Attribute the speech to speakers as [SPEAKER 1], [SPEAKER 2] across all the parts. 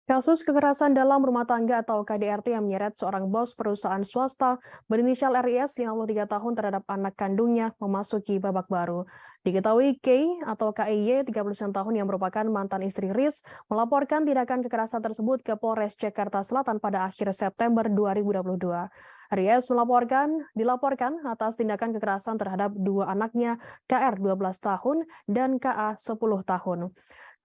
[SPEAKER 1] Kasus kekerasan dalam rumah tangga atau KDRT yang menyeret seorang bos perusahaan swasta berinisial RIS 53 tahun terhadap anak kandungnya memasuki babak baru. Diketahui K atau KIY 39 tahun yang merupakan mantan istri RIS melaporkan tindakan kekerasan tersebut ke Polres Jakarta Selatan pada akhir September 2022. RIS dilaporkan atas tindakan kekerasan terhadap dua anaknya KR 12 tahun dan KA 10 tahun.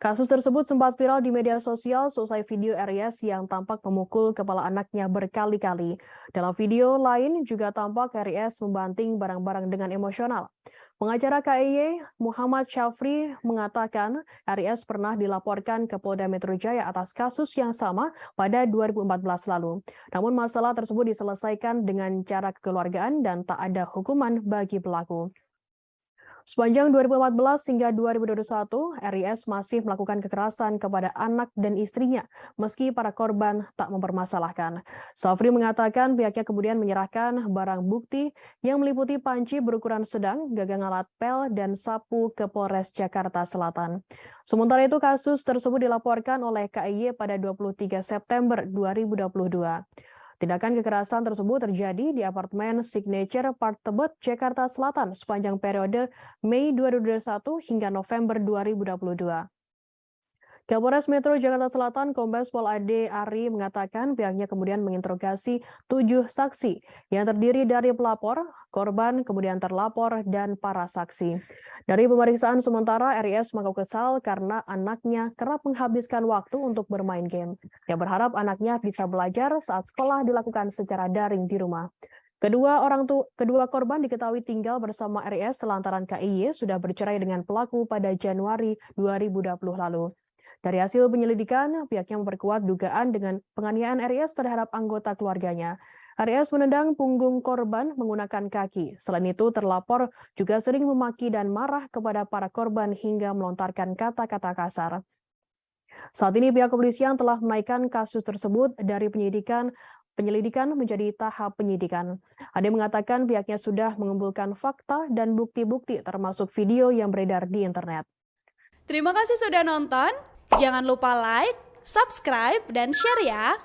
[SPEAKER 1] Kasus tersebut sempat viral di media sosial seusai video RIS yang tampak memukul kepala anaknya berkali-kali. Dalam video lain juga tampak RIS membanting barang-barang dengan emosional. Pengacara KIY Muhammad Syafri mengatakan RIS pernah dilaporkan ke Polda Metro Jaya atas kasus yang sama pada 2014 lalu. Namun masalah tersebut diselesaikan dengan cara kekeluargaan dan tak ada hukuman bagi pelaku. Sepanjang 2014 hingga 2021, RIS masih melakukan kekerasan kepada anak dan istrinya, meski para korban tak mempermasalahkan. Safri mengatakan pihaknya kemudian menyerahkan barang bukti yang meliputi panci berukuran sedang, gagang alat pel, dan sapu ke Polres Jakarta Selatan. Sementara itu, kasus tersebut dilaporkan oleh KIY pada 23 September 2022. Tindakan kekerasan tersebut terjadi di apartemen Signature Park Tebet, Jakarta Selatan sepanjang periode Mei 2021 hingga November 2022. Kapolres Metro Jakarta Selatan Kombes Pol Ade Ari mengatakan pihaknya kemudian menginterogasi 7 saksi yang terdiri dari pelapor, korban, kemudian terlapor, dan para saksi. Dari pemeriksaan sementara, RIS mengaku kesal karena anaknya kerap menghabiskan waktu untuk bermain game. Dia berharap anaknya bisa belajar saat sekolah dilakukan secara daring di rumah. Kedua korban diketahui tinggal bersama RIS lantaran KIY sudah bercerai dengan pelaku pada Januari 2020 lalu. Dari hasil penyelidikan, pihaknya memperkuat dugaan dengan penganiayaan RIS terhadap anggota keluarganya. RIS menendang punggung korban menggunakan kaki. Selain itu, terlapor juga sering memaki dan marah kepada para korban hingga melontarkan kata-kata kasar. Saat ini pihak kepolisian telah menaikkan kasus tersebut dari penyelidikan menjadi tahap penyidikan. Ade mengatakan pihaknya sudah mengumpulkan fakta dan bukti-bukti termasuk video yang beredar di internet.
[SPEAKER 2] Terima kasih sudah nonton. Jangan lupa like, subscribe, dan share ya.